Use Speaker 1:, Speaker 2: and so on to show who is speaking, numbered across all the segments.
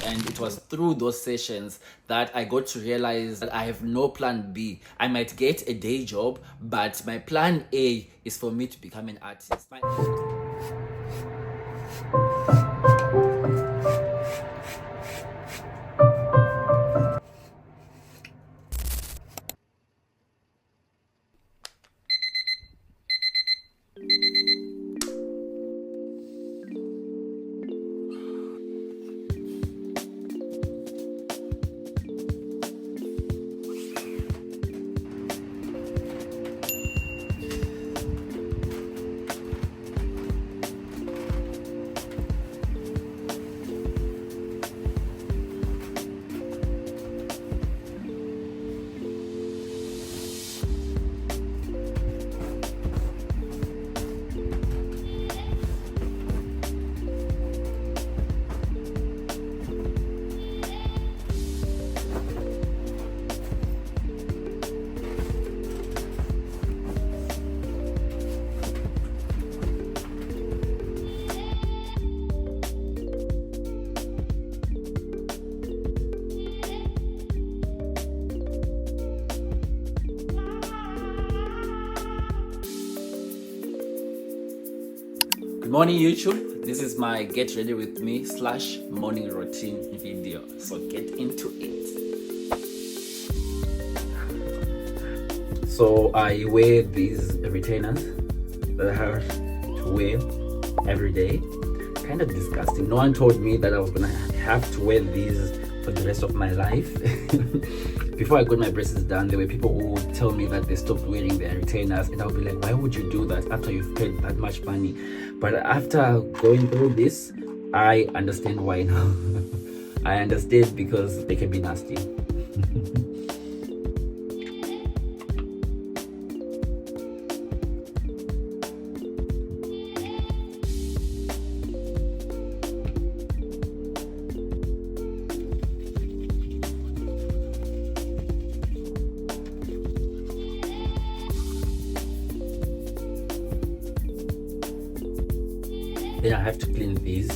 Speaker 1: And it was through those sessions that I got to realize that I have no plan B. I might get a day job, but my plan A is for me to become an artist. Good morning, YouTube. This is my get ready with me / morning routine video. So get into it. So I wear these retainers that I have to wear every day. Kind of disgusting. No one told me that I was gonna have to wear these for the rest of my life. Before I got my braces done, there were people who would tell me that they stopped wearing their retainers, and I would be like, why would you do that after you've paid that much money? But after going through this, I understand why now. I understand because they can be nasty. Then I have to clean these.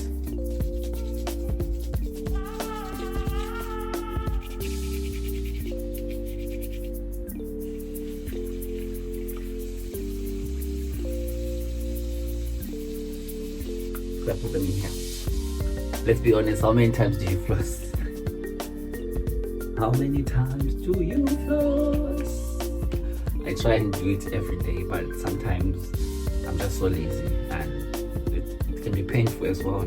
Speaker 1: So I put them in here. Let's be honest, how many times do you floss? How many times do you floss? I try and do it every day, but sometimes I'm just so lazy and it can be painful as well.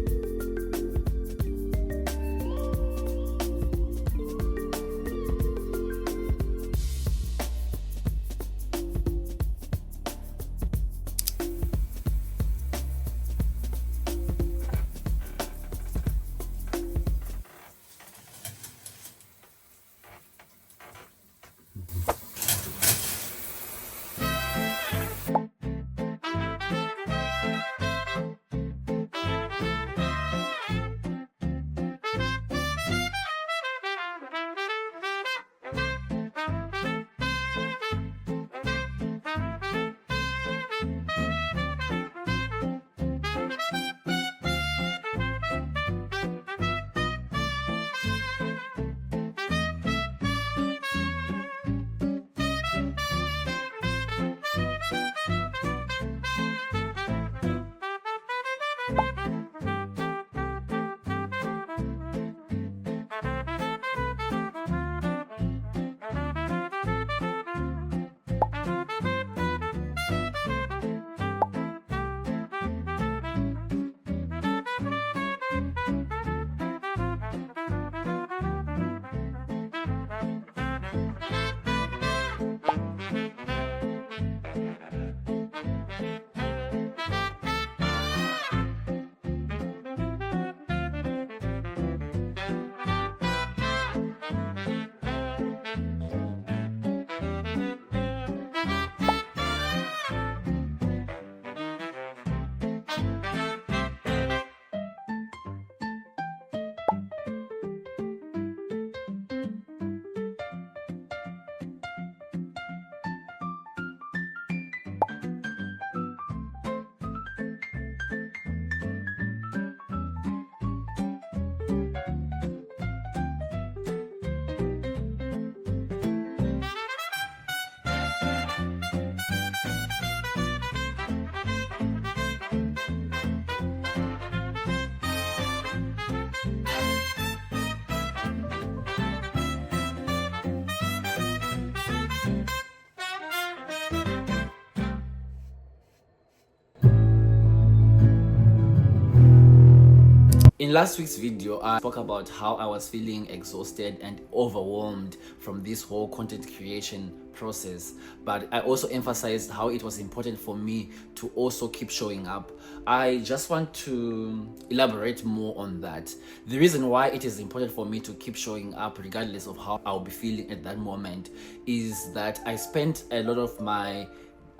Speaker 2: In last week's video, I spoke about how I was feeling exhausted and overwhelmed from this whole content creation process, but I also emphasized how it was important for me to also keep showing up. I just want to elaborate more on that. The reason why it is important for me to keep showing up regardless of how I'll be feeling at that moment is that I spent a lot of my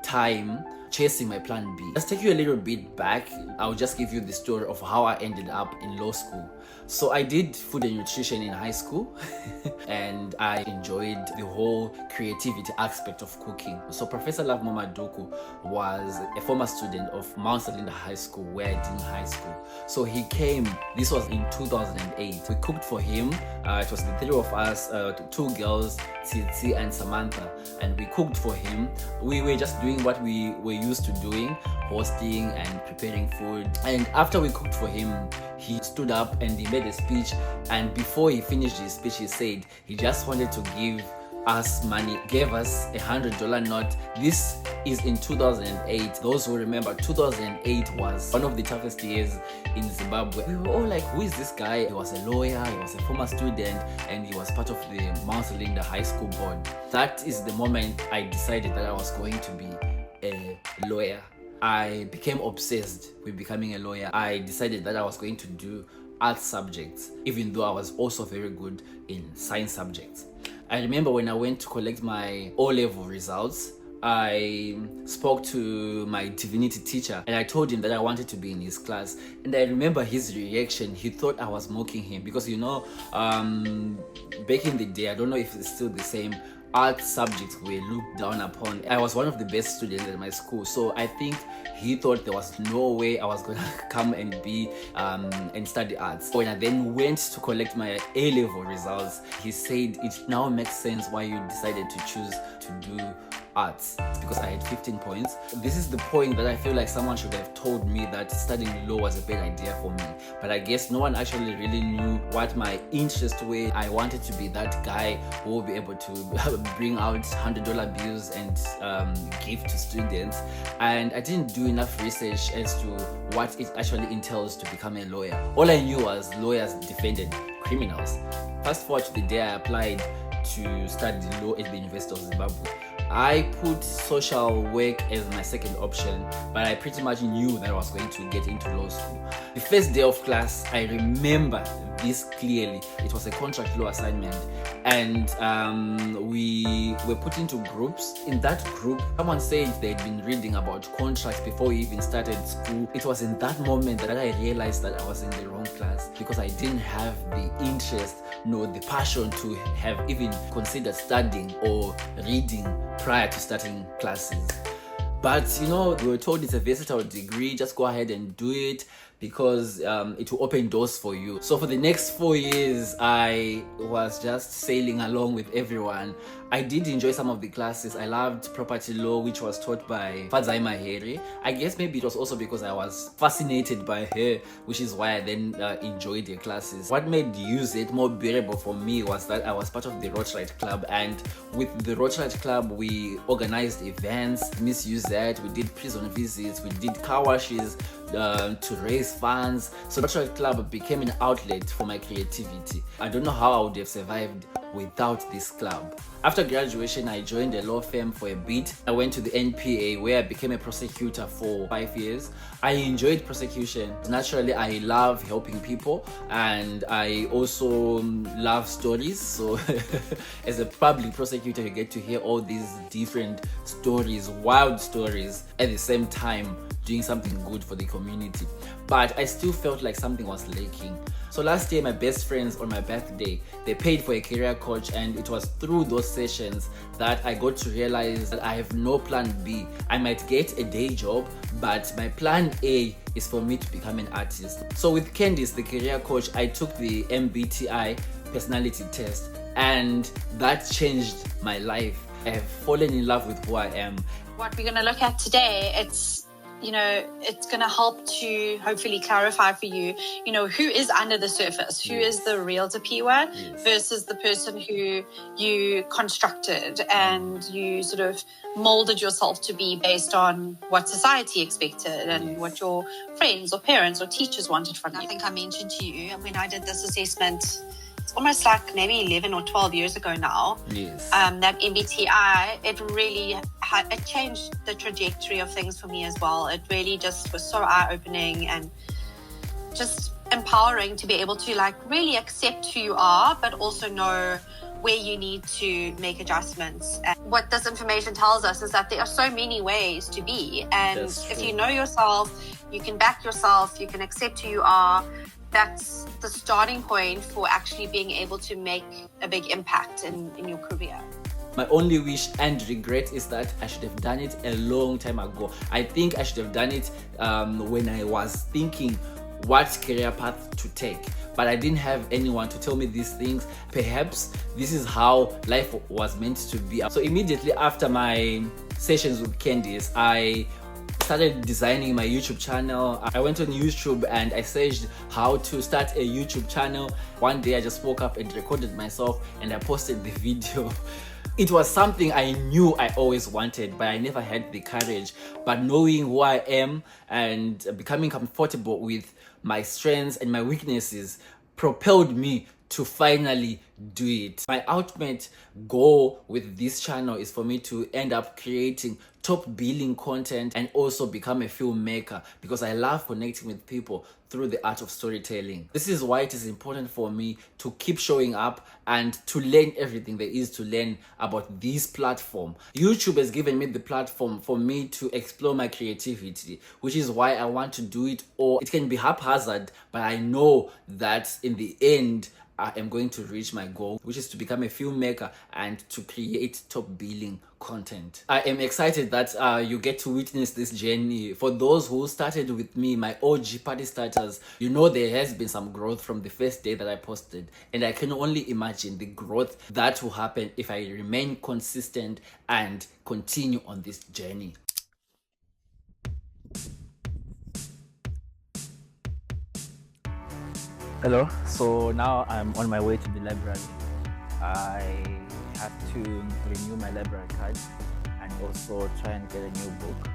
Speaker 2: time chasing my plan B. Let's take you a little bit back. I'll just give you the story of how I ended up in law school. So I did food and nutrition in high school and I enjoyed the whole creativity aspect of cooking. So Professor Love Maduku was a former student of Mount Selinda High School where I did high school. So he came, this was in 2008. We cooked for him. It was the three of us, two girls, Tsitsi and Samantha, and we cooked for him. We were just doing what we were used to doing, hosting and preparing food. And after we cooked for him, he stood up and he made a speech, and before he finished his speech he said he just wanted to give us money, gave us $100 note. This is in 2008. Those who remember, 2008 was one of the toughest years in Zimbabwe. We were all like, who is this guy? He was a lawyer, he was a former student, and he was part of the Mount Selinda High School board. That is the moment I decided that I was going to be a lawyer. I became obsessed with becoming a lawyer. I decided that I was going to do art subjects, even though I was also very good in science subjects. I remember when I went to collect my O-level results, I spoke to my divinity teacher and I told him that I wanted to be in his class. And I remember his reaction. He thought I was mocking him because, you know, back in the day, I don't know if it's still the same, art subjects were looked down upon. I was one of the best students at my school, so I think he thought there was no way I was gonna come and be and study arts. When I then went to collect my A-level results, he said it now makes sense why you decided to choose to do arts, because I had 15 points. This is the point that I feel like someone should have told me that studying law was a bad idea for me, but I guess no one actually really knew what my interest were. I wanted to be that guy who will be able to bring out $100 bills and give to students, and I didn't do enough research as to what it actually entails to become a lawyer. All I knew was lawyers defended criminals. Fast forward to the day I applied to study law at the University of Zimbabwe. I put social work as my second option, but I pretty much knew that I was going to get into law school. The first day of class, I remember this clearly. It was a contract law assignment, and we were put into groups. In that group, someone said they'd been reading about contracts before we even started school. It was in that moment that I realized that I was in the wrong class, because I didn't have the interest nor the passion to have even considered studying or reading prior to starting classes. But you know, we were told it's a versatile degree, just go ahead and do it because it will open doors for you. So for the next 4 years, I was just sailing along with everyone. I did enjoy some of the classes. I loved property law, which was taught by Fadzai Mahere. I guess maybe it was also because I was fascinated by her, which is why I then enjoyed the classes. What made use it more bearable for me was that I was part of the Roachlight Club, and with the Roachlight Club, we organized events, misuse that, we did prison visits, we did car washes, to raise funds. So the Roachlight Club became an outlet for my creativity. I don't know how I would have survived without this club. After graduation, I joined a law firm for a bit. I went to the NPA where I became a prosecutor for 5 years. I enjoyed prosecution. Naturally, I love helping people and I also love stories. So as a public prosecutor, you get to hear all these different stories, wild stories, at the same time doing something good for the community. But I still felt like something was lacking. So last year, my best friends on my birthday, they paid for a career coach, and it was through those sessions that I got to realize that I have no plan B. I might get a day job, but my plan A is for me to become an artist. So with Candice, the career coach, I took the MBTI personality test, and that changed my life. I have fallen in love with who I am.
Speaker 3: What we're going to look at today, it's it's going to help to hopefully clarify for you, who is under the surface, who is the real Tapiwa versus the person who you constructed and you sort of molded yourself to be based on what society expected and what your friends or parents or teachers wanted from you. I think I mentioned to you when I did this assessment, it's almost like maybe 11 or 12 years ago now.
Speaker 2: Yes.
Speaker 3: That MBTI, it changed the trajectory of things for me as well. It really just was so eye-opening and just empowering to be able to really accept who you are, but also know where you need to make adjustments. And what this information tells us is that there are so many ways to be. And if you know yourself, you can back yourself, you can accept who you are. That's the starting point for actually being able to make a big impact in your career.
Speaker 2: My only wish and regret is that I should have done it a long time ago. I think I should have done it when I was thinking what career path to take, but I didn't have anyone to tell me these things. Perhaps this is how life was meant to be. So immediately after my sessions with Candice, I started designing my YouTube channel. I went on YouTube and I searched how to start a YouTube channel. One day I just woke up and recorded myself and I posted the video. It was something I knew I always wanted, but I never had the courage. But knowing who I am and becoming comfortable with my strengths and my weaknesses propelled me to finally do it. My ultimate goal with this channel is for me to end up creating top billing content and also become a filmmaker, because I love connecting with people through the art of storytelling. This is why it is important for me to keep showing up and to learn everything there is to learn about this platform. YouTube has given me the platform for me to explore my creativity, which is why I want to do it. Or it can be haphazard, but I know that in the end I am going to reach my goal, which is to become a filmmaker and to create top billing content. I am excited that you get to witness this journey. For those who started with me, my OG party starters, there has been some growth from the first day that I posted, and I can only imagine the growth that will happen if I remain consistent and continue on this journey.
Speaker 1: Hello, so now I'm on my way to the library. I have to renew my library card and also try and get a new book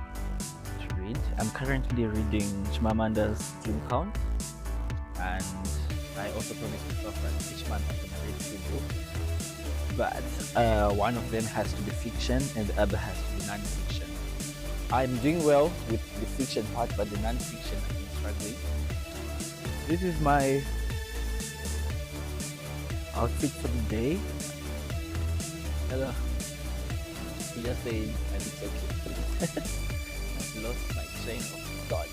Speaker 1: to read. I'm currently reading Chimamanda's Dream Count, and I also promised myself that each month I'm going to read 2 books. But one of them has to be fiction and the other has to be non-fiction. I'm doing well with the fiction part, but the non-fiction I've been struggling. This is my outfit for the day. Hello. You just say I look so cute. I've lost my train of thought.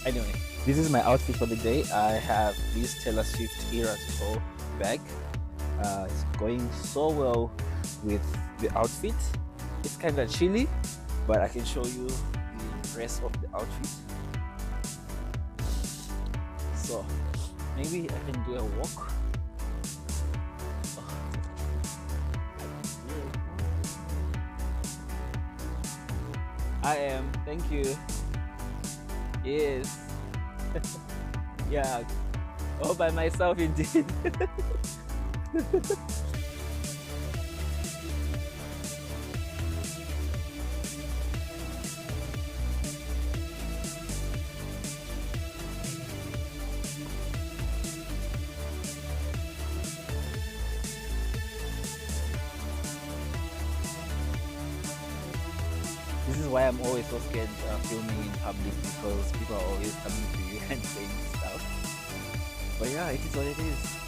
Speaker 1: Anyway, this is my outfit for the day. I have this Taylor Swift Eras Tour bag. It's going so well with the outfit. It's kind of chilly, but I can show you the rest of the outfit. So maybe I can do a walk. I am, thank you. Yes. Yeah, all by myself indeed. This is why I'm always so scared filming in public, because people are always coming to you and saying stuff. But yeah, it is what it is.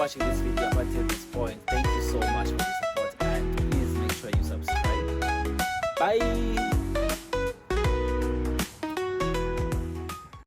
Speaker 2: watching this video up until this point, thank you so much for this